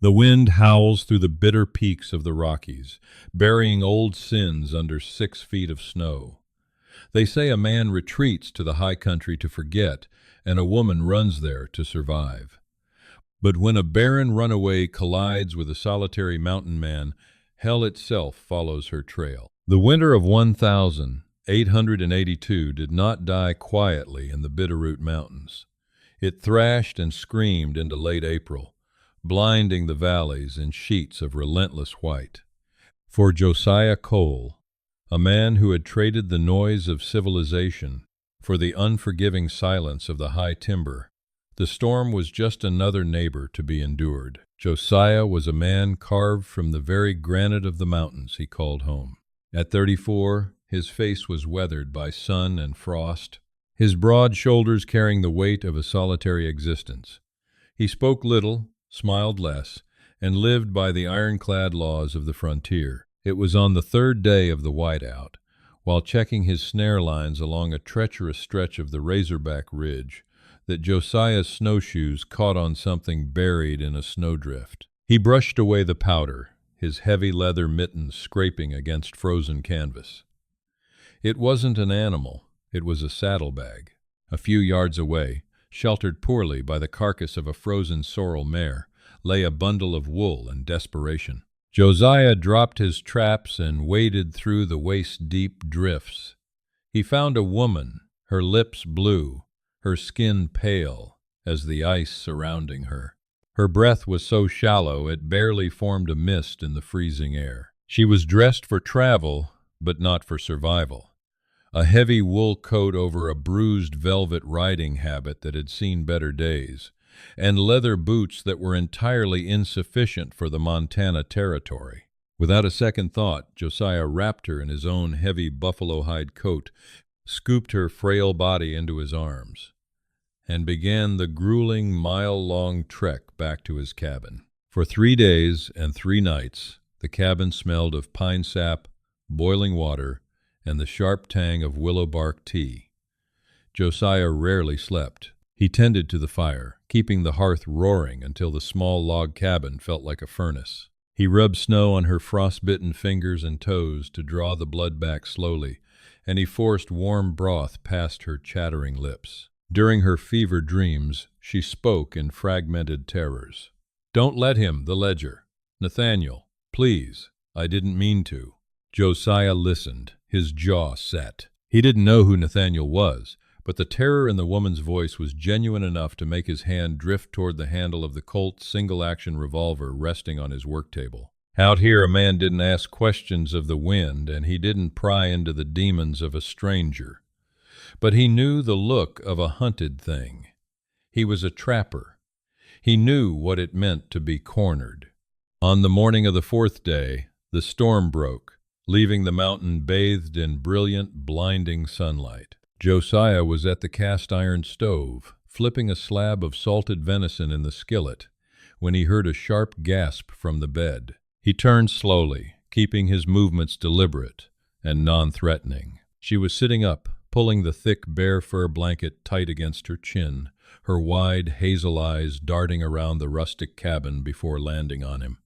The wind howls through the bitter peaks of the Rockies, burying old sins under 6 feet of snow. They say a man retreats to the high country to forget, and a woman runs there to survive. But when a barren runaway collides with a solitary mountain man, hell itself follows her trail. The winter of 1882 did not die quietly in the Bitterroot Mountains. It thrashed and screamed into late April, blinding the valleys in sheets of relentless white. For Josiah Cole, a man who had traded the noise of civilization for the unforgiving silence of the high timber, the storm was just another neighbor to be endured. Josiah was a man carved from the very granite of the mountains he called home. At 34, his face was weathered by sun and frost, his broad shoulders carrying the weight of a solitary existence. He spoke little, smiled less, and lived by the ironclad laws of the frontier. It was on the third day of the whiteout, while checking his snare lines along a treacherous stretch of the Razorback Ridge, that Josiah's snowshoes caught on something buried in a snowdrift. He brushed away the powder, his heavy leather mittens scraping against frozen canvas. It wasn't an animal, it was a saddlebag. A few yards away, sheltered poorly by the carcass of a frozen sorrel mare, lay a bundle of wool in desperation. Josiah dropped his traps and waded through the waist-deep drifts. He found a woman, her lips blue, her skin pale as the ice surrounding her. Her breath was so shallow it barely formed a mist in the freezing air. She was dressed for travel, but not for survival. A heavy wool coat over a bruised velvet riding habit that had seen better days, and leather boots that were entirely insufficient for the Montana Territory. Without a second thought, Josiah wrapped her in his own heavy buffalo hide coat, scooped her frail body into his arms, and began the grueling mile-long trek back to his cabin. For 3 days and 3 nights, the cabin smelled of pine sap, boiling water, and the sharp tang of willow bark tea. Josiah rarely slept. He tended to the fire, keeping the hearth roaring until the small log cabin felt like a furnace. He rubbed snow on her frostbitten fingers and toes to draw the blood back slowly, and he forced warm broth past her chattering lips. During her fever dreams, she spoke in fragmented terrors. "Don't let him, the ledger. Nathaniel, please, I didn't mean to." Josiah listened, his jaw set. He didn't know who Nathaniel was, but the terror in the woman's voice was genuine enough to make his hand drift toward the handle of the Colt single-action revolver resting on his work table. Out here, a man didn't ask questions of the wind, and he didn't pry into the demons of a stranger. But he knew the look of a hunted thing. He was a trapper. He knew what it meant to be cornered. On the morning of the 4th day, the storm broke, leaving the mountain bathed in brilliant, blinding sunlight. Josiah was at the cast-iron stove, flipping a slab of salted venison in the skillet, when he heard a sharp gasp from the bed. He turned slowly, keeping his movements deliberate and non-threatening. She was sitting up, pulling the thick bear fur blanket tight against her chin, her wide hazel eyes darting around the rustic cabin before landing on him.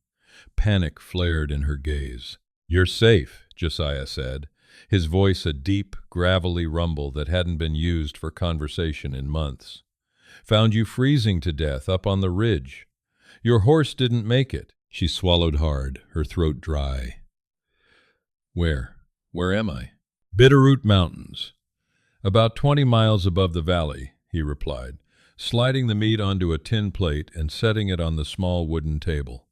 Panic flared in her gaze. "You're safe," Josiah said, his voice a deep, gravelly rumble that hadn't been used for conversation in months. "Found you freezing to death up on the ridge. Your horse didn't make it." She swallowed hard, her throat dry. Where am I?" "Bitterroot Mountains. About 20 miles above the valley," he replied, sliding the meat onto a tin plate and setting it on the small wooden table.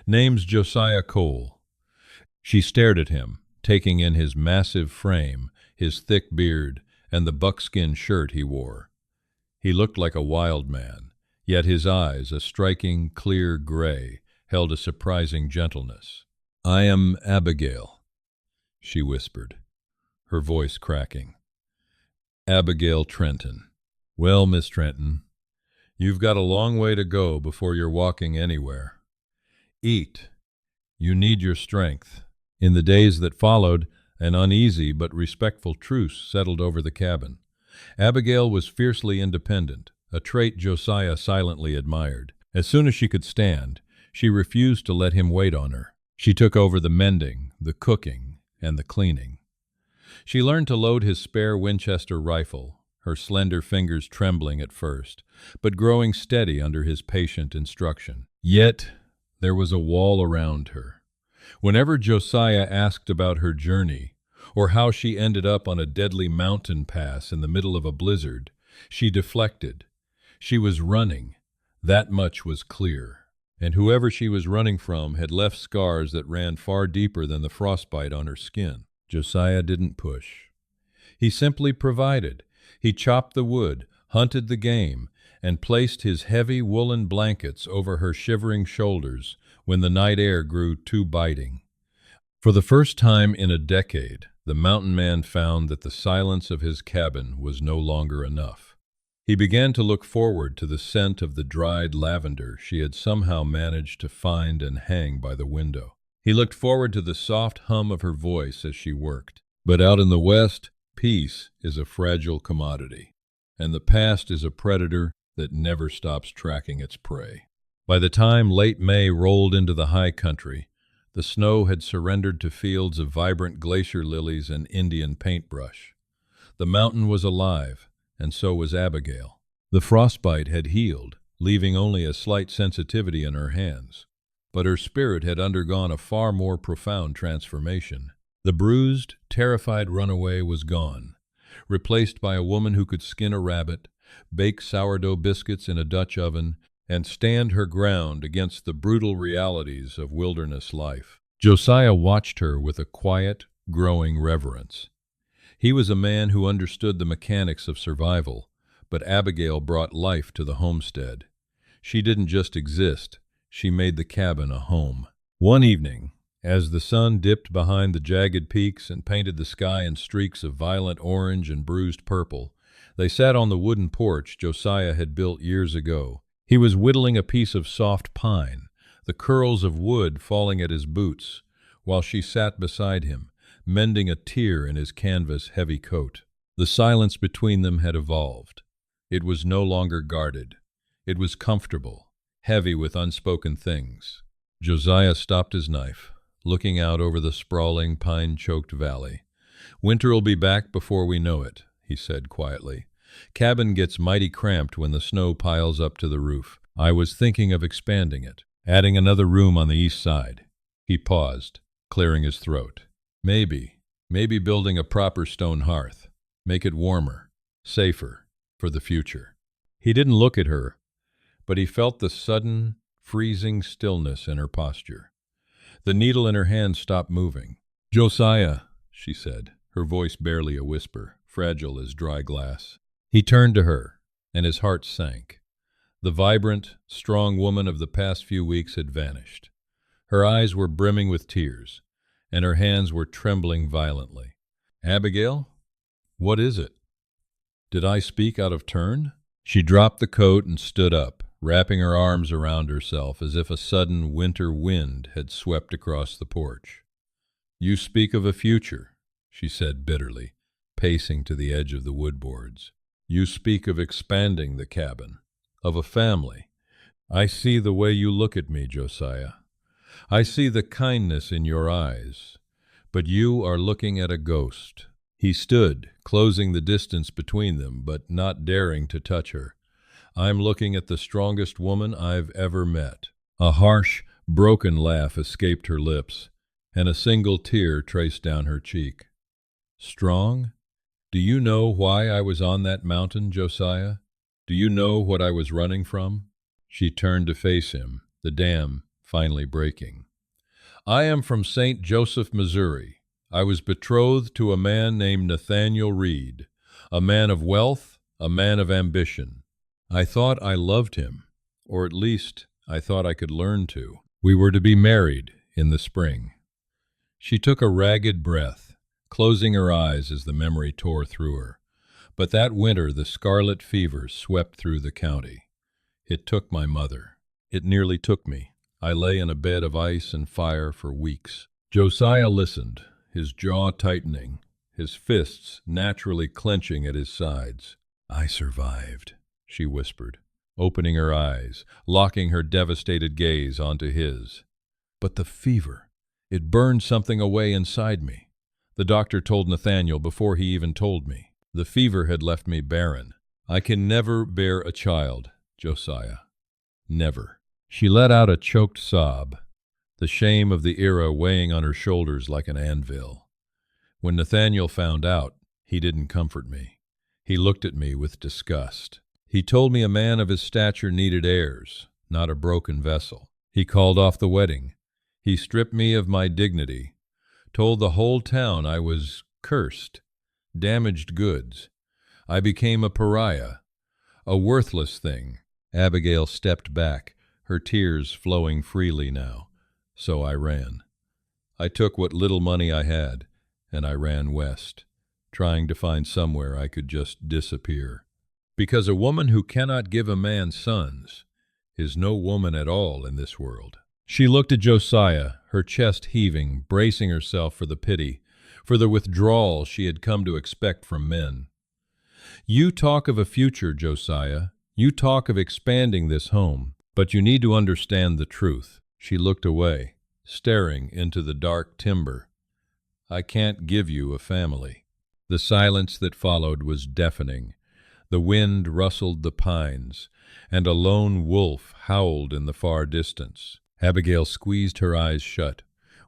"Name's Josiah Cole." She stared at him, taking in his massive frame, his thick beard, and the buckskin shirt he wore. He looked like a wild man, yet his eyes, a striking, clear gray, held a surprising gentleness. "I am Abigail," she whispered, her voice cracking. "Abigail Trenton." "Well, Miss Trenton, you've got a long way to go before you're walking anywhere. Eat. You need your strength." In the days that followed, an uneasy but respectful truce settled over the cabin. Abigail was fiercely independent, a trait Josiah silently admired. As soon as she could stand, She refused to let him wait on her. She took over the mending, the cooking, and the cleaning. She learned to load his spare Winchester rifle, her slender fingers trembling at first, but growing steady under his patient instruction. Yet there was a wall around her. Whenever Josiah asked about her journey, or how she ended up on a deadly mountain pass in the middle of a blizzard, she deflected. She was running. That much was clear. And whoever she was running from had left scars that ran far deeper than the frostbite on her skin. Josiah didn't push. He simply provided. He chopped the wood, hunted the game, and placed his heavy woolen blankets over her shivering shoulders when the night air grew too biting. For the first time in a decade, the mountain man found that the silence of his cabin was no longer enough. He began to look forward to the scent of the dried lavender she had somehow managed to find and hang by the window. He looked forward to the soft hum of her voice as she worked. But out in the West, peace is a fragile commodity, and the past is a predator that never stops tracking its prey. By the time late May rolled into the high country, the snow had surrendered to fields of vibrant glacier lilies and Indian paintbrush. The mountain was alive, and so was Abigail. The frostbite had healed, leaving only a slight sensitivity in her hands, but her spirit had undergone a far more profound transformation. The bruised, terrified runaway was gone, replaced by a woman who could skin a rabbit, bake sourdough biscuits in a Dutch oven, and stand her ground against the brutal realities of wilderness life. Josiah watched her with a quiet, growing reverence. He was a man who understood the mechanics of survival, but Abigail brought life to the homestead. She didn't just exist, she made the cabin a home. One evening, as the sun dipped behind the jagged peaks and painted the sky in streaks of violent orange and bruised purple, they sat on the wooden porch Josiah had built years ago. He was whittling a piece of soft pine, the curls of wood falling at his boots, while she sat beside him, mending a tear in his canvas-heavy coat. The silence between them had evolved. It was no longer guarded. It was comfortable, heavy with unspoken things. Josiah stopped his knife, looking out over the sprawling, pine-choked valley. "Winter'll be back before we know it," he said quietly. "Cabin gets mighty cramped when the snow piles up to the roof. I was thinking of expanding it, adding another room on the east side." He paused, clearing his throat. Maybe building a proper stone hearth. Make it warmer, safer, for the future." He didn't look at her, but he felt the sudden, freezing stillness in her posture. The needle in her hand stopped moving. "Josiah," she said, her voice barely a whisper, fragile as dry glass. He turned to her, and his heart sank. The vibrant, strong woman of the past few weeks had vanished. Her eyes were brimming with tears, and her hands were trembling violently. "Abigail, what is it? Did I speak out of turn?" She dropped the coat and stood up, wrapping her arms around herself as if a sudden winter wind had swept across the porch. "You speak of a future," she said bitterly, pacing to the edge of the woodboards. "You speak of expanding the cabin, of a family. I see the way you look at me, Josiah. I see the kindness in your eyes, but you are looking at a ghost." He stood, closing the distance between them, but not daring to touch her. "I'm looking at the strongest woman I've ever met." A harsh, broken laugh escaped her lips, and a single tear traced down her cheek. "Strong? Do you know why I was on that mountain, Josiah? Do you know what I was running from?" She turned to face him, the dam finally breaking. "I am from St. Joseph, Missouri. I was betrothed to a man named Nathaniel Reed, a man of wealth, a man of ambition. I thought I loved him, or at least I thought I could learn to. We were to be married in the spring." She took a ragged breath, closing her eyes as the memory tore through her. But that winter the scarlet fever swept through the county. It took my mother. It nearly took me. I lay in a bed of ice and fire for weeks. Josiah listened, his jaw tightening, his fists naturally clenching at his sides. "I survived," she whispered. opening her eyes, locking her devastated gaze onto his. But the fever, it burned something away inside me. The doctor told Nathaniel before he even told me. The fever had left me barren. I can never bear a child, Josiah. Never. She let out a choked sob, the shame of the era weighing on her shoulders like an anvil. When Nathaniel found out, he didn't comfort me. He looked at me with disgust. He told me a man of his stature needed heirs, not a broken vessel. He called off the wedding. He stripped me of my dignity, told the whole town I was cursed, damaged goods. I became a pariah, a worthless thing. Abigail stepped back, her tears flowing freely now. So I ran. I took what little money I had, and I ran west, trying to find somewhere I could just disappear. Because a woman who cannot give a man sons is no woman at all in this world. She looked at Josiah, her chest heaving, bracing herself for the pity, for the withdrawal she had come to expect from men. You talk of a future, Josiah. You talk of expanding this home, but you need to understand the truth. She looked away, staring into the dark timber. I can't give you a family. The silence that followed was deafening. The wind rustled the pines, and a lone wolf howled in the far distance. Abigail squeezed her eyes shut,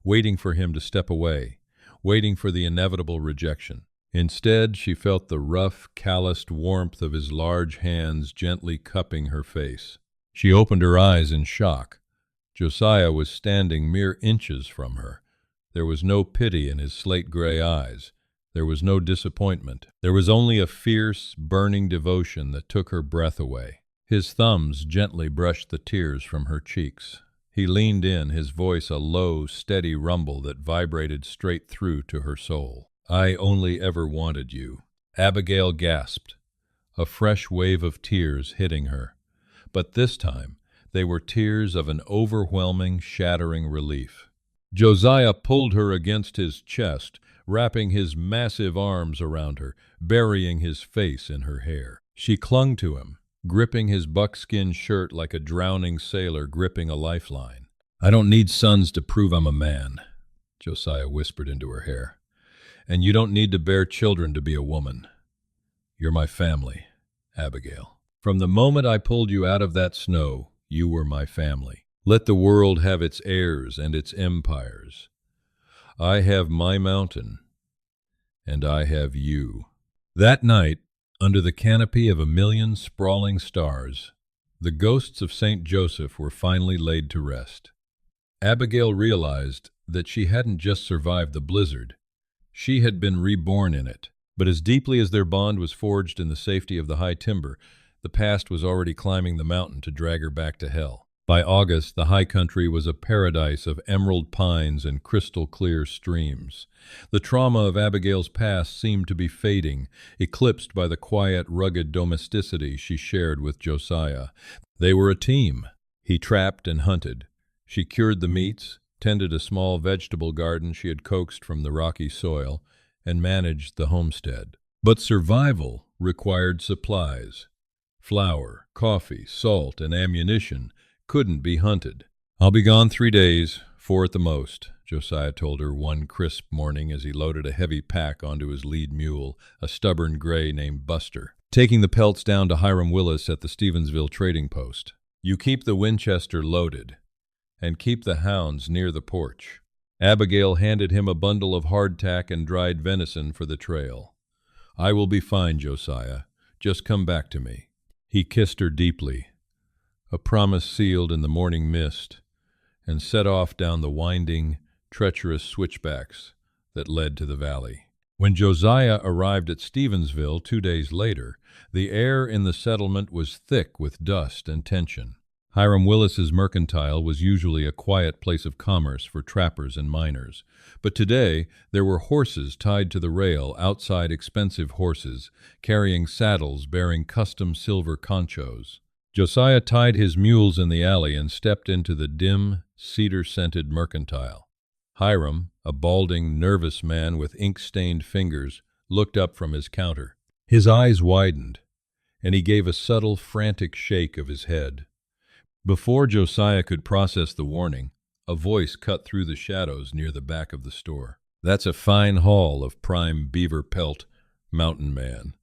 waiting for him to step away, waiting for the inevitable rejection. Instead, she felt the rough, calloused warmth of his large hands gently cupping her face. She opened her eyes in shock. Josiah was standing mere inches from her. There was no pity in his slate-gray eyes. There was no disappointment. There was only a fierce, burning devotion that took her breath away. His thumbs gently brushed the tears from her cheeks. He leaned in, his voice a low, steady rumble that vibrated straight through to her soul. I only ever wanted you. Abigail gasped, a fresh wave of tears hitting her. But this time, they were tears of an overwhelming, shattering relief. Josiah pulled her against his chest, wrapping his massive arms around her, burying his face in her hair. She clung to him, gripping his buckskin shirt like a drowning sailor gripping a lifeline. I don't need sons to prove I'm a man, Josiah whispered into her hair. And you don't need to bear children to be a woman. You're my family, Abigail. From the moment I pulled you out of that snow, you were my family. Let the world have its heirs and its empires. I have my mountain, and I have you. That night, under the canopy of a million sprawling stars, the ghosts of St. Joseph were finally laid to rest. Abigail realized that she hadn't just survived the blizzard. She had been reborn in it. But as deeply as their bond was forged in the safety of the high timber, the past was already climbing the mountain to drag her back to hell. By August, the high country was a paradise of emerald pines and crystal-clear streams. The trauma of Abigail's past seemed to be fading, eclipsed by the quiet, rugged domesticity she shared with Josiah. They were a team. He trapped and hunted. She cured the meats, tended a small vegetable garden she had coaxed from the rocky soil, and managed the homestead. But survival required supplies. Flour, coffee, salt, and ammunition couldn't be hunted. I'll be gone 3 days, 4 at the most, Josiah told her one crisp morning as he loaded a heavy pack onto his lead mule, a stubborn gray named Buster, taking the pelts down to Hiram Willis at the Stevensville trading post. You keep the Winchester loaded, and keep the hounds near the porch. Abigail handed him a bundle of hardtack and dried venison for the trail. I will be fine, Josiah. Just come back to me. He kissed her deeply, a promise sealed in the morning mist, and set off down the winding, treacherous switchbacks that led to the valley. When Josiah arrived at Stevensville 2 days later, the air in the settlement was thick with dust and tension. Hiram Willis's mercantile was usually a quiet place of commerce for trappers and miners, but today there were horses tied to the rail outside, expensive horses, carrying saddles bearing custom silver conchos. Josiah tied his mules in the alley and stepped into the dim, cedar-scented mercantile. Hiram, a balding, nervous man with ink-stained fingers, looked up from his counter. His eyes widened. and he gave a subtle, frantic shake of his head. Before Josiah could process the warning, a voice cut through the shadows near the back of the store. "That's a fine haul of prime beaver pelt, mountain man.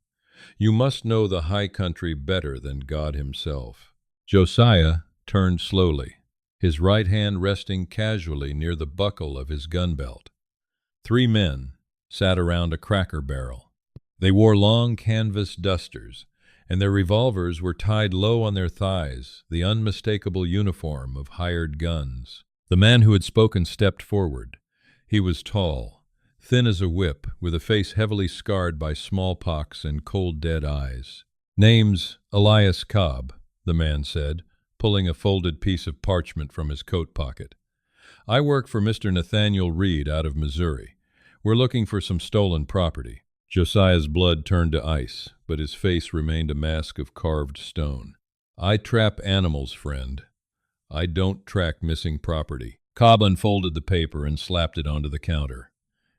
You must know the high country better than God himself." Josiah turned slowly, his right hand resting casually near the buckle of his gun belt. 3 men sat around a cracker barrel. They wore long canvas dusters, and their revolvers were tied low on their thighs, the unmistakable uniform of hired guns. The man who had spoken stepped forward. He was tall, thin as a whip, with a face heavily scarred by smallpox and cold dead eyes. "Name's Elias Cobb," the man said, pulling a folded piece of parchment from his coat pocket. "I work for Mr. Nathaniel Reed out of Missouri. We're looking for some stolen property." Josiah's blood turned to ice, but his face remained a mask of carved stone. "I trap animals, friend. I don't track missing property." Cobb unfolded the paper and slapped it onto the counter.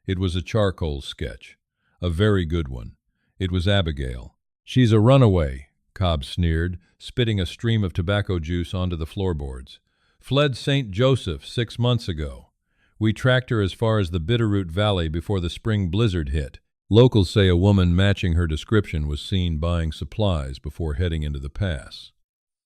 It was a charcoal sketch, a very good one. It was Abigail. "She's a runaway," Cobb sneered, spitting a stream of tobacco juice onto the floorboards. "Fled St. Joseph 6 months ago. We tracked her as far as the Bitterroot Valley before the spring blizzard hit. Locals say a woman matching her description was seen buying supplies before heading into the pass."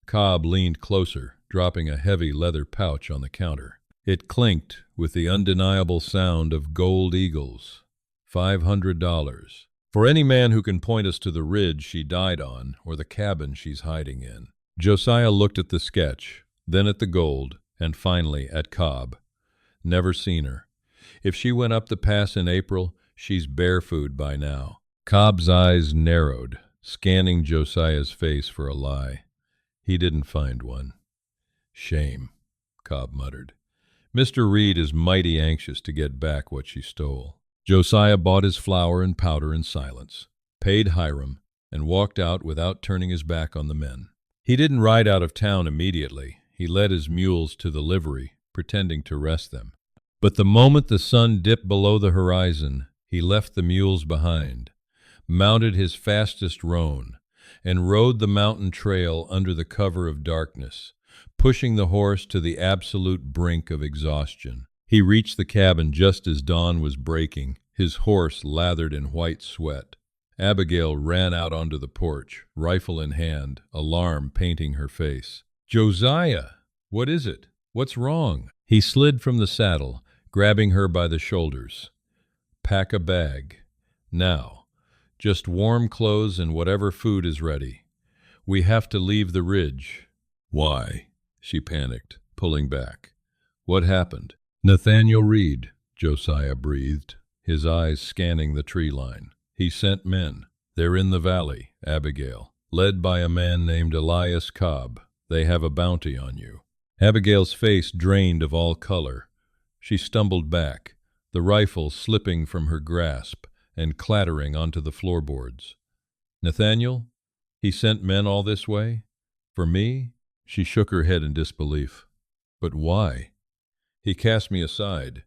Cobb leaned closer, dropping a heavy leather pouch on the counter. It clinked with the undeniable sound of gold eagles. $500. "For any man who can point us to the ridge she died on or the cabin she's hiding in." Josiah looked at the sketch, then at the gold, and finally at Cobb. "Never seen her. If she went up the pass in April, she's bear food by now." Cobb's eyes narrowed, scanning Josiah's face for a lie. He didn't find one. "Shame," Cobb muttered. "Mr. Reed is mighty anxious to get back what she stole." Josiah bought his flour and powder in silence, paid Hiram, and walked out without turning his back on the men. He didn't ride out of town immediately. He led his mules to the livery, pretending to rest them. But the moment the sun dipped below the horizon, he left the mules behind, mounted his fastest roan, and rode the mountain trail under the cover of darkness, pushing the horse to the absolute brink of exhaustion. He reached the cabin just as dawn was breaking, his horse lathered in white sweat. Abigail ran out onto the porch, rifle in hand, alarm painting her face. "Josiah, what is it? What's wrong?" He slid from the saddle, grabbing her by the shoulders. "Pack a bag. Now. Just warm clothes and whatever food is ready. We have to leave the ridge." "Why?" she panicked, pulling back. "What happened?" "Nathaniel Reed," Josiah breathed, his eyes scanning the tree line. "He sent men. They're in the valley, Abigail, led by a man named Elias Cobb. They have a bounty on you." Abigail's face drained of all color. She stumbled back, the rifle slipping from her grasp and clattering onto the floorboards. "Nathaniel? He sent men all this way? For me?" She shook her head in disbelief. "But why?" "He cast me aside.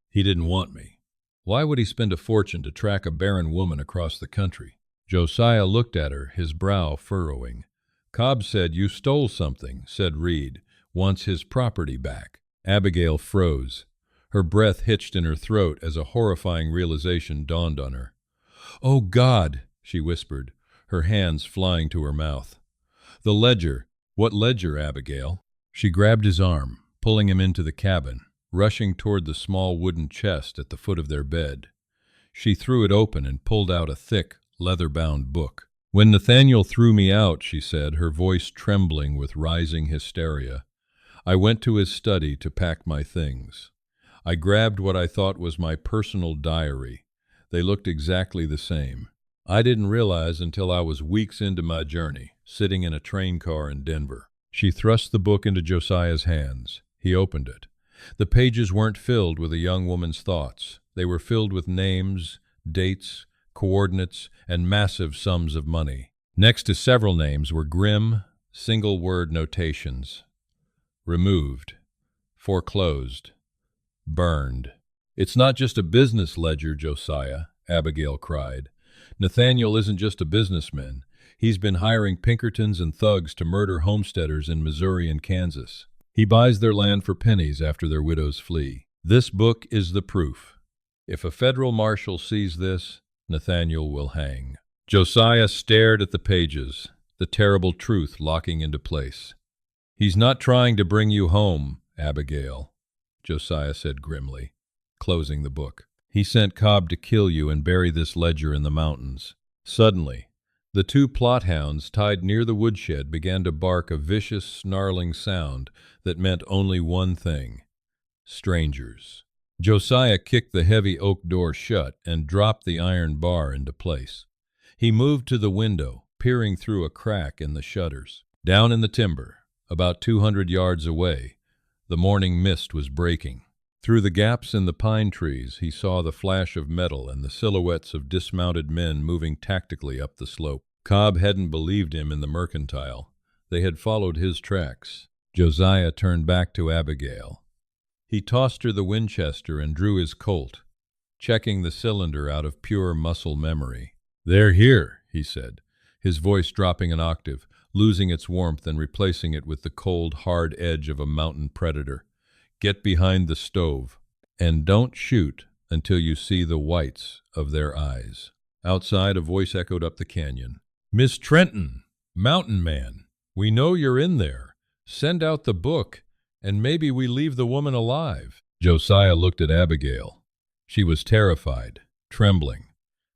He didn't want me. Why would he spend a fortune to track a barren woman across the country?" Josiah looked at her, his brow furrowing. "Cobb said you stole something," said Reed, "wants his property back." Abigail froze. Her breath hitched in her throat as a horrifying realization dawned on her. "Oh, God!" she whispered, her hands flying to her mouth. "The ledger. What ledger, Abigail?" She grabbed his arm, pulling him into the cabin, rushing toward the small wooden chest at the foot of their bed. She threw it open and pulled out a thick, leather-bound book. "When Nathaniel threw me out," she said, her voice trembling with rising hysteria, "I went to his study to pack my things. I grabbed what I thought was my personal diary. They looked exactly the same. I didn't realize until I was weeks into my journey, sitting in a train car in Denver." She thrust the book into Josiah's hands. He opened it. The pages weren't filled with a young woman's thoughts. They were filled with names, dates, coordinates, and massive sums of money. Next to several names were grim, single-word notations. Removed. Foreclosed. Burned. "It's not just a business ledger, Josiah," Abigail cried. "Nathaniel isn't just a businessman. He's been hiring Pinkertons and thugs to murder homesteaders in Missouri and Kansas. He buys their land for pennies after their widows flee. This book is the proof. If a federal marshal sees this, Nathaniel will hang." Josiah stared at the pages, the terrible truth locking into place. "He's not trying to bring you home, Abigail," Josiah said grimly, closing the book. "He sent Cobb to kill you and bury this ledger in the mountains." Suddenly, the two plot hounds tied near the woodshed began to bark a vicious, snarling sound that meant only one thing: strangers. Josiah kicked the heavy oak door shut and dropped the iron bar into place. He moved to the window, peering through a crack in the shutters. Down in the timber, about 200 yards away, the morning mist was breaking. Through the gaps in the pine trees, he saw the flash of metal and the silhouettes of dismounted men moving tactically up the slope. Cobb hadn't believed him in the mercantile. They had followed his tracks. Josiah turned back to Abigail. He tossed her the Winchester and drew his Colt, checking the cylinder out of pure muscle memory. "They're here," he said, his voice dropping an octave, losing its warmth and replacing it with the cold, hard edge of a mountain predator. "Get behind the stove, and don't shoot until you see the whites of their eyes." Outside, a voice echoed up the canyon. "Miss Trenton, Mountain Man, we know you're in there. Send out the book, and maybe we leave the woman alive." Josiah looked at Abigail. She was terrified, trembling,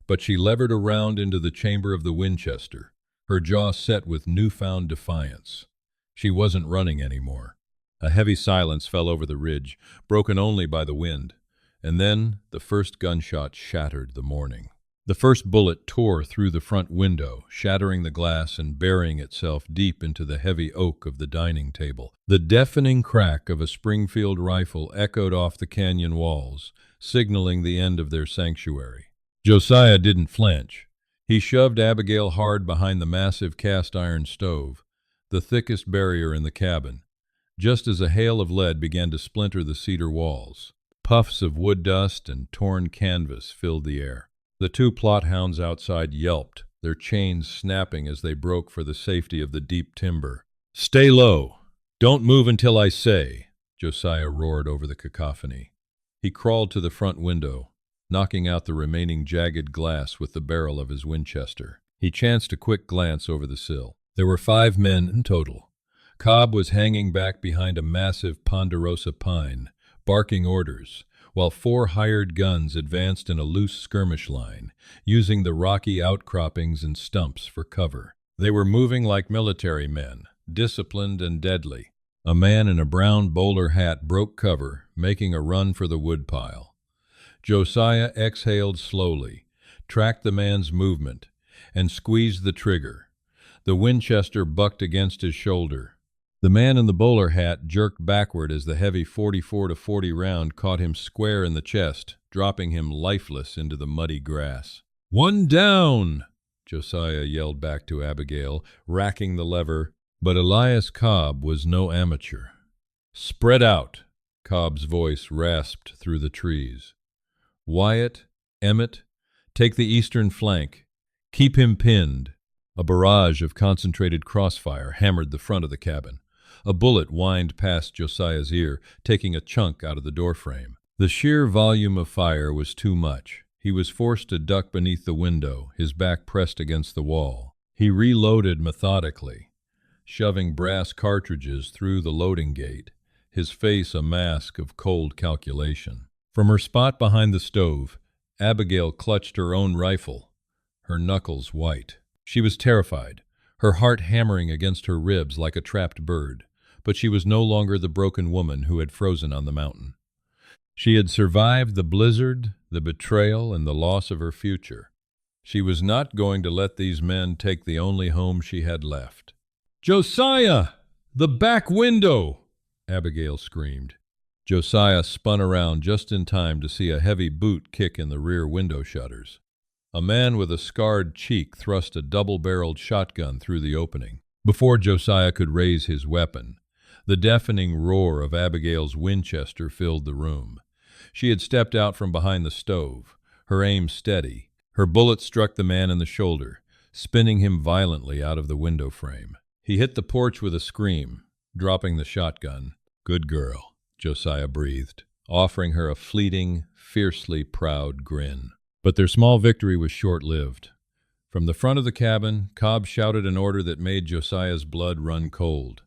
but she levered around into the chamber of the Winchester, her jaw set with newfound defiance. She wasn't running anymore. A heavy silence fell over the ridge, broken only by the wind, and then the first gunshot shattered the morning. The first bullet tore through the front window, shattering the glass and burying itself deep into the heavy oak of the dining table. The deafening crack of a Springfield rifle echoed off the canyon walls, signaling the end of their sanctuary. Josiah didn't flinch. He shoved Abigail hard behind the massive cast-iron stove, the thickest barrier in the cabin, just as a hail of lead began to splinter the cedar walls. Puffs of wood dust and torn canvas filled the air. The two plot hounds outside yelped, their chains snapping as they broke for the safety of the deep timber. "Stay low. Don't move until I say," Josiah roared over the cacophony. He crawled to the front window, knocking out the remaining jagged glass with the barrel of his Winchester. He chanced a quick glance over the sill. There were 5 men in total. Cobb was hanging back behind a massive ponderosa pine, barking orders, while 4 hired guns advanced in a loose skirmish line, using the rocky outcroppings and stumps for cover. They were moving like military men, disciplined and deadly. A man in a brown bowler hat broke cover, making a run for the woodpile. Josiah exhaled slowly, tracked the man's movement, and squeezed the trigger. The Winchester bucked against his shoulder. The man in the bowler hat jerked backward as the heavy 44-40 round caught him square in the chest, dropping him lifeless into the muddy grass. "One down!" Josiah yelled back to Abigail, racking the lever, but Elias Cobb was no amateur. "Spread out!" Cobb's voice rasped through the trees. "Wyatt, Emmett, take the eastern flank. Keep him pinned." A barrage of concentrated crossfire hammered the front of the cabin. A bullet whined past Josiah's ear, taking a chunk out of the doorframe. The sheer volume of fire was too much. He was forced to duck beneath the window, his back pressed against the wall. He reloaded methodically, shoving brass cartridges through the loading gate, his face a mask of cold calculation. From her spot behind the stove, Abigail clutched her own rifle, her knuckles white. She was terrified, her heart hammering against her ribs like a trapped bird. But she was no longer the broken woman who had frozen on the mountain. She had survived the blizzard, the betrayal, and the loss of her future. She was not going to let these men take the only home she had left. "Josiah! The back window!" Abigail screamed. Josiah spun around just in time to see a heavy boot kick in the rear window shutters. A man with a scarred cheek thrust a double-barreled shotgun through the opening. Before Josiah could raise his weapon, the deafening roar of Abigail's Winchester filled the room. She had stepped out from behind the stove, her aim steady. Her bullet struck the man in the shoulder, spinning him violently out of the window frame. He hit the porch with a scream, dropping the shotgun. "Good girl," Josiah breathed, offering her a fleeting, fiercely proud grin. But their small victory was short-lived. From the front of the cabin, Cobb shouted an order that made Josiah's blood run cold.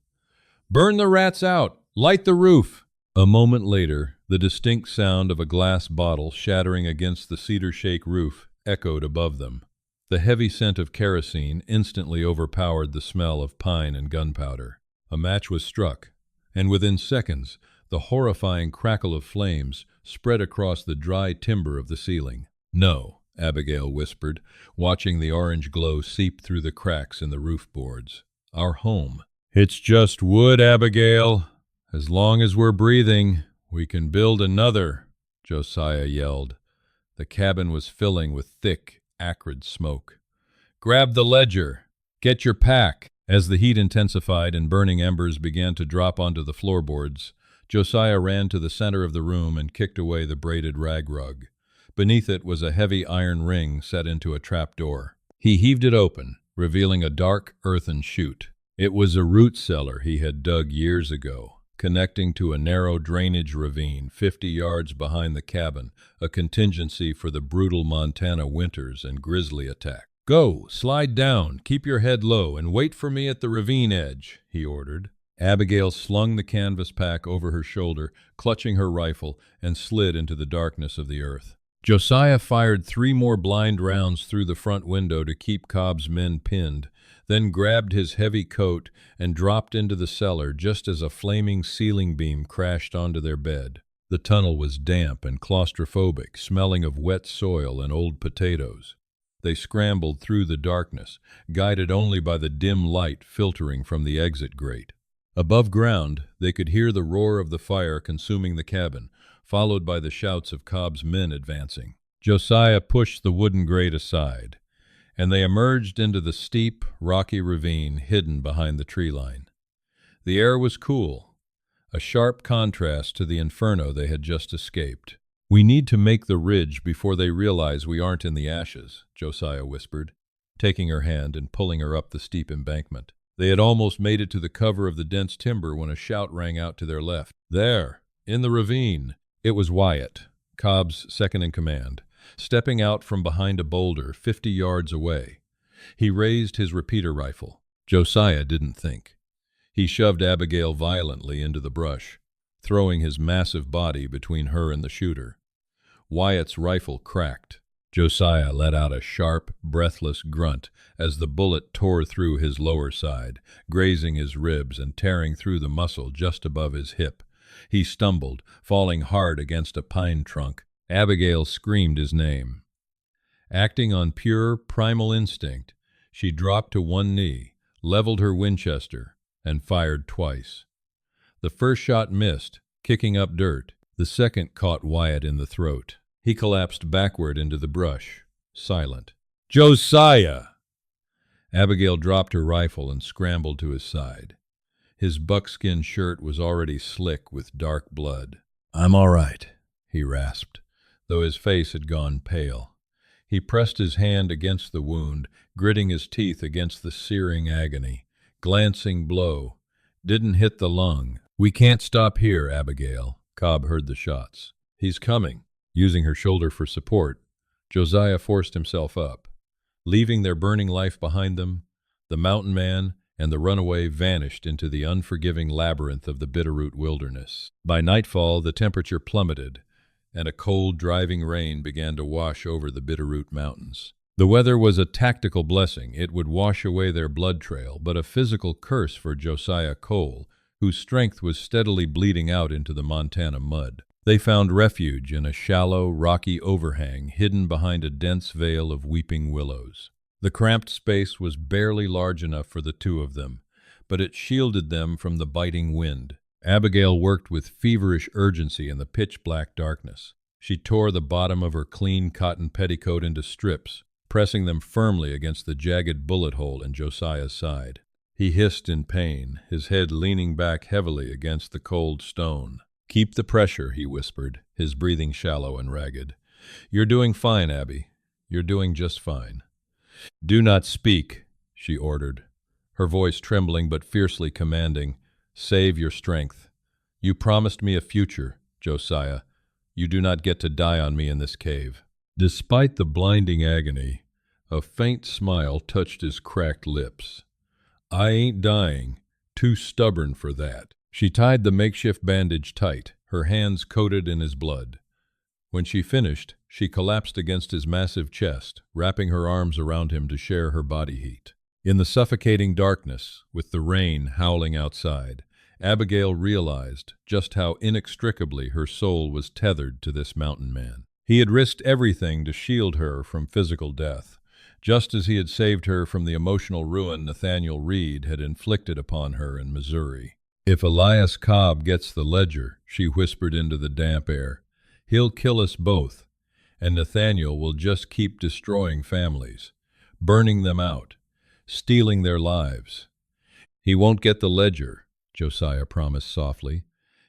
"Burn the rats out! Light the roof!" A moment later, the distinct sound of a glass bottle shattering against the cedar shake roof echoed above them. The heavy scent of kerosene instantly overpowered the smell of pine and gunpowder. A match was struck, and within seconds, the horrifying crackle of flames spread across the dry timber of the ceiling. "No," Abigail whispered, watching the orange glow seep through the cracks in the roof boards. "Our home." "It's just wood, Abigail. As long as we're breathing, we can build another," Josiah yelled. The cabin was filling with thick, acrid smoke. "Grab the ledger. Get your pack." As the heat intensified and burning embers began to drop onto the floorboards, Josiah ran to the center of the room and kicked away the braided rag rug. Beneath it was a heavy iron ring set into a trap door. He heaved it open, revealing a dark earthen chute. It was a root cellar he had dug years ago, connecting to a narrow drainage ravine 50 yards behind the cabin, a contingency for the brutal Montana winters and grizzly attack. "Go, slide down, keep your head low, and wait for me at the ravine edge," he ordered. Abigail slung the canvas pack over her shoulder, clutching her rifle, and slid into the darkness of the earth. Josiah fired 3 more blind rounds through the front window to keep Cobb's men pinned, then grabbed his heavy coat and dropped into the cellar just as a flaming ceiling beam crashed onto their bed. The tunnel was damp and claustrophobic, smelling of wet soil and old potatoes. They scrambled through the darkness, guided only by the dim light filtering from the exit grate. Above ground, they could hear the roar of the fire consuming the cabin, followed by the shouts of Cobb's men advancing. Josiah pushed the wooden grate aside, and they emerged into the steep, rocky ravine hidden behind the tree line. The air was cool, a sharp contrast to the inferno they had just escaped. "We need to make the ridge before they realize we aren't in the ashes," Josiah whispered, taking her hand and pulling her up the steep embankment. They had almost made it to the cover of the dense timber when a shout rang out to their left. "There, in the ravine!" It was Wyatt, Cobb's second-in-command, stepping out from behind a boulder 50 yards away. He raised his repeater rifle. Josiah didn't think. He shoved Abigail violently into the brush, throwing his massive body between her and the shooter. Wyatt's rifle cracked. Josiah let out a sharp, breathless grunt as the bullet tore through his lower side, grazing his ribs and tearing through the muscle just above his hip. He stumbled, falling hard against a pine trunk. Abigail screamed his name. Acting on pure, primal instinct, she dropped to one knee, leveled her Winchester, and fired twice. The first shot missed, kicking up dirt. The second caught Wyatt in the throat. He collapsed backward into the brush, silent. "Josiah!" Abigail dropped her rifle and scrambled to his side. His buckskin shirt was already slick with dark blood. "I'm all right," he rasped, though his face had gone pale. He pressed his hand against the wound, gritting his teeth against the searing agony. Glancing blow. Didn't hit the lung. "We can't stop here, Abigail." Cobb heard the shots. "He's coming." Using her shoulder for support, Josiah forced himself up. Leaving their burning life behind them, the mountain man and the runaway vanished into the unforgiving labyrinth of the Bitterroot wilderness. By nightfall, the temperature plummeted, and a cold, driving rain began to wash over the Bitterroot Mountains. The weather was a tactical blessing. It would wash away their blood trail, but a physical curse for Josiah Cole, whose strength was steadily bleeding out into the Montana mud. They found refuge in a shallow, rocky overhang hidden behind a dense veil of weeping willows. The cramped space was barely large enough for the two of them, but it shielded them from the biting wind. Abigail worked with feverish urgency in the pitch-black darkness. She tore the bottom of her clean cotton petticoat into strips, pressing them firmly against the jagged bullet hole in Josiah's side. He hissed in pain, his head leaning back heavily against the cold stone. "Keep the pressure," he whispered, his breathing shallow and ragged. "You're doing fine, Abby. You're doing just fine." "Do not speak," she ordered, her voice trembling but fiercely commanding. "Save your strength. You promised me a future, Josiah. You do not get to die on me in this cave." Despite the blinding agony, a faint smile touched his cracked lips. "I ain't dying. Too stubborn for that." She tied the makeshift bandage tight, her hands coated in his blood. When she finished, she collapsed against his massive chest, wrapping her arms around him to share her body heat. In the suffocating darkness, with the rain howling outside, Abigail realized just how inextricably her soul was tethered to this mountain man. He had risked everything to shield her from physical death, just as he had saved her from the emotional ruin Nathaniel Reed had inflicted upon her in Missouri. "If Elias Cobb gets the ledger," she whispered into the damp air, "he'll kill us both, and Nathaniel will just keep destroying families, burning them out, stealing their lives." "He won't get the ledger," Josiah promised softly,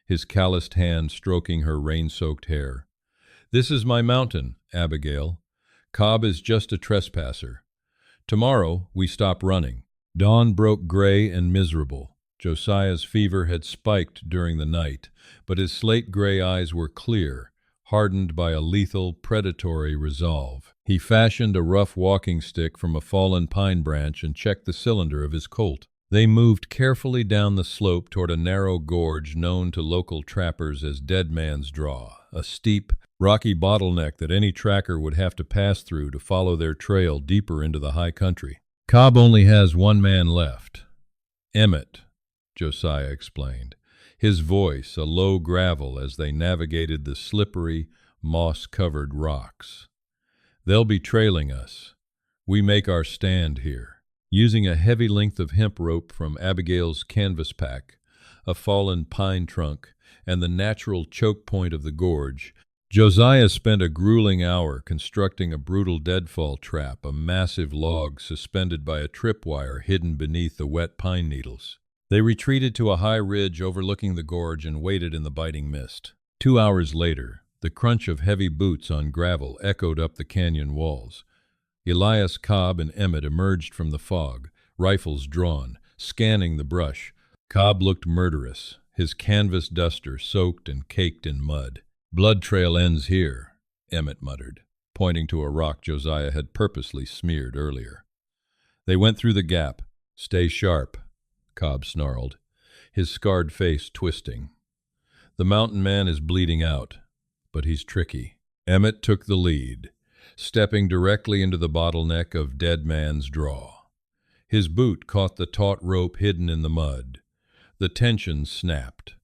his calloused hand stroking her rain-soaked hair. "This is my mountain, Abigail. Cobb is just a trespasser. Tomorrow we stop running." Dawn broke gray and miserable. Josiah's fever had spiked during the night, but his slate-gray eyes were clear, hardened by a lethal, predatory resolve. He fashioned a rough walking stick from a fallen pine branch and checked the cylinder of his Colt. They moved carefully down the slope toward a narrow gorge known to local trappers as Dead Man's Draw, a steep, rocky bottleneck that any tracker would have to pass through to follow their trail deeper into the high country. "Cobb only has one man left. Emmett," Josiah explained, his voice a low gravel as they navigated the slippery, moss-covered rocks. "They'll be trailing us. We make our stand here." Using a heavy length of hemp rope from Abigail's canvas pack, a fallen pine trunk, and the natural choke point of the gorge, Josiah spent a grueling hour constructing a brutal deadfall trap, a massive log suspended by a tripwire hidden beneath the wet pine needles. They retreated to a high ridge overlooking the gorge and waited in the biting mist. 2 hours later, the crunch of heavy boots on gravel echoed up the canyon walls. Elias Cobb and Emmett emerged from the fog, rifles drawn, scanning the brush. Cobb looked murderous, his canvas duster soaked and caked in mud. "Blood trail ends here," Emmett muttered, pointing to a rock Josiah had purposely smeared earlier. They went through the gap. "Stay sharp," Cobb snarled, his scarred face twisting. "The mountain man is bleeding out, but he's tricky." Emmett took the lead, stepping directly into the bottleneck of Dead Man's Draw. His boot caught the taut rope hidden in the mud. The tension snapped.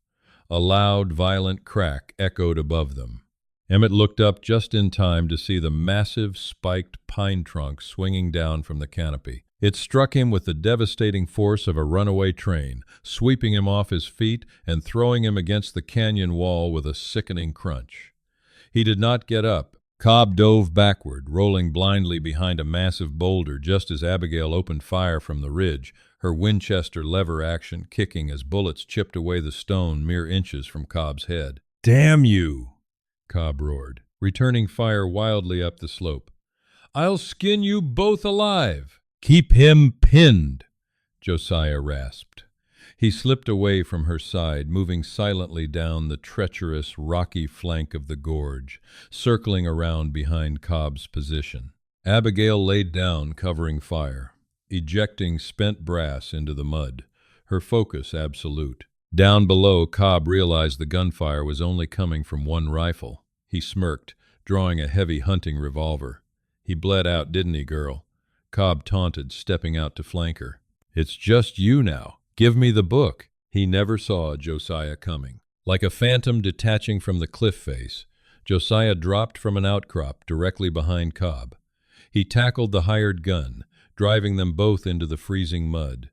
A loud, violent crack echoed above them. Emmett looked up just in time to see the massive, spiked pine trunk swinging down from the canopy. It struck him with the devastating force of a runaway train, sweeping him off his feet and throwing him against the canyon wall with a sickening crunch. He did not get up. Cobb dove backward, rolling blindly behind a massive boulder just as Abigail opened fire from the ridge, her Winchester lever action kicking as bullets chipped away the stone mere inches from Cobb's head. "Damn you!" Cobb roared, returning fire wildly up the slope. "I'll skin you both alive!" "Keep him pinned," Josiah rasped. He slipped away from her side, moving silently down the treacherous, rocky flank of the gorge, circling around behind Cobb's position. Abigail laid down, covering fire, ejecting spent brass into the mud, her focus absolute. Down below, Cobb realized the gunfire was only coming from one rifle. He smirked, drawing a heavy hunting revolver. "He bled out, didn't he, girl?" Cobb taunted, stepping out to flank her. "It's just you now. Give me the book." He never saw Josiah coming. Like a phantom detaching from the cliff face, Josiah dropped from an outcrop directly behind Cobb. He tackled the hired gun, driving them both into the freezing mud.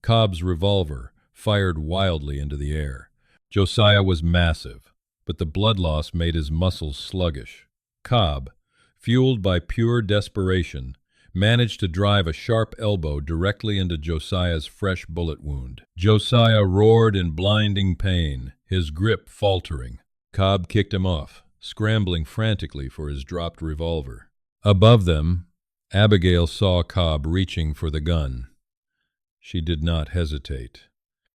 Cobb's revolver fired wildly into the air. Josiah was massive, but the blood loss made his muscles sluggish. Cobb, fueled by pure desperation, managed to drive a sharp elbow directly into Josiah's fresh bullet wound. Josiah roared in blinding pain, his grip faltering. Cobb kicked him off, scrambling frantically for his dropped revolver. Above them, Abigail saw Cobb reaching for the gun. She did not hesitate.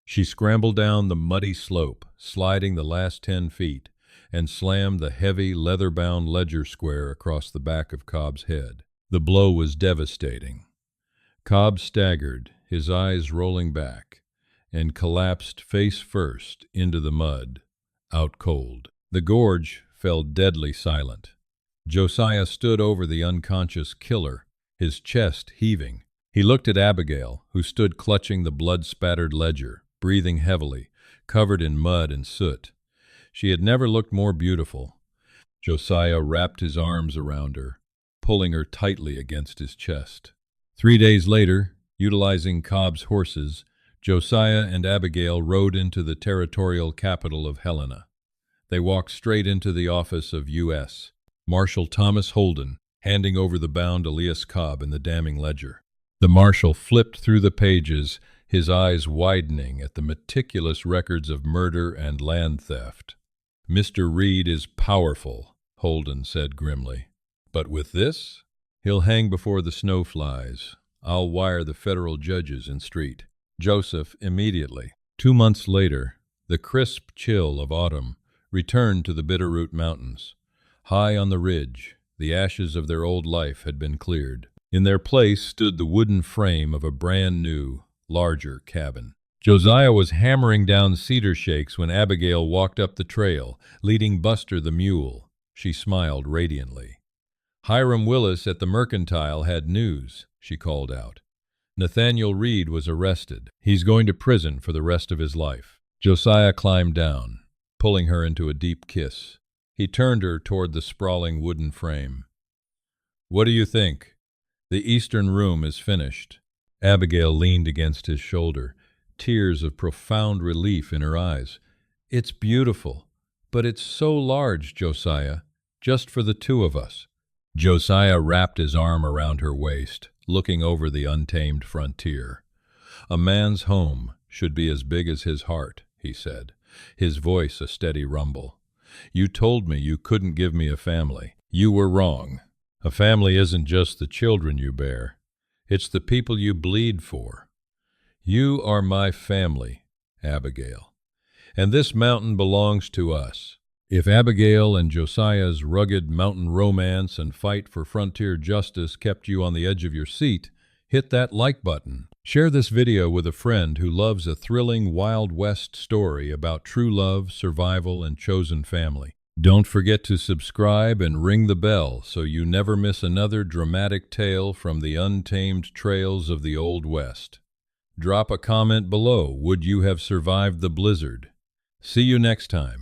She scrambled down the muddy slope, sliding the last 10 feet, and slammed the heavy, leather-bound ledger square across the back of Cobb's head. The blow was devastating. Cobb staggered, his eyes rolling back, and collapsed face first into the mud, out cold. The gorge fell deadly silent. Josiah stood over the unconscious killer, his chest heaving. He looked at Abigail, who stood clutching the blood-spattered ledger, breathing heavily, covered in mud and soot. She had never looked more beautiful. Josiah wrapped his arms around her, pulling her tightly against his chest. 3 days later, utilizing Cobb's horses, Josiah and Abigail rode into the territorial capital of Helena. They walked straight into the office of U.S. Marshal Thomas Holden, handing over the bound Elias Cobb and the damning ledger. The marshal flipped through the pages, his eyes widening at the meticulous records of murder and land theft. "Mr. Reed is powerful," Holden said grimly. "But with this, he'll hang before the snow flies. I'll wire the federal judges in street. Joseph immediately." 2 months later, the crisp chill of autumn returned to the Bitterroot Mountains. High on the ridge, the ashes of their old life had been cleared. In their place stood the wooden frame of a brand-new, larger cabin. Josiah was hammering down cedar shakes when Abigail walked up the trail, leading Buster the mule. She smiled radiantly. "Hiram Willis at the Mercantile had news," she called out. "Nathaniel Reed was arrested. He's going to prison for the rest of his life." Josiah climbed down, pulling her into a deep kiss. He turned her toward the sprawling wooden frame. "What do you think? The eastern room is finished." Abigail leaned against his shoulder, tears of profound relief in her eyes. "It's beautiful, but it's so large, Josiah, just for the two of us." Josiah wrapped his arm around her waist, looking over the untamed frontier. "A man's home should be as big as his heart," he said, his voice a steady rumble. "You told me you couldn't give me a family. You were wrong. A family isn't just the children you bear. It's the people you bleed for. You are my family, Abigail. And this mountain belongs to us." If Abigail and Josiah's rugged mountain romance and fight for frontier justice kept you on the edge of your seat, hit that like button. Share this video with a friend who loves a thrilling Wild West story about true love, survival, and chosen family. Don't forget to subscribe and ring the bell so you never miss another dramatic tale from the untamed trails of the Old West. Drop a comment below. Would you have survived the blizzard? See you next time.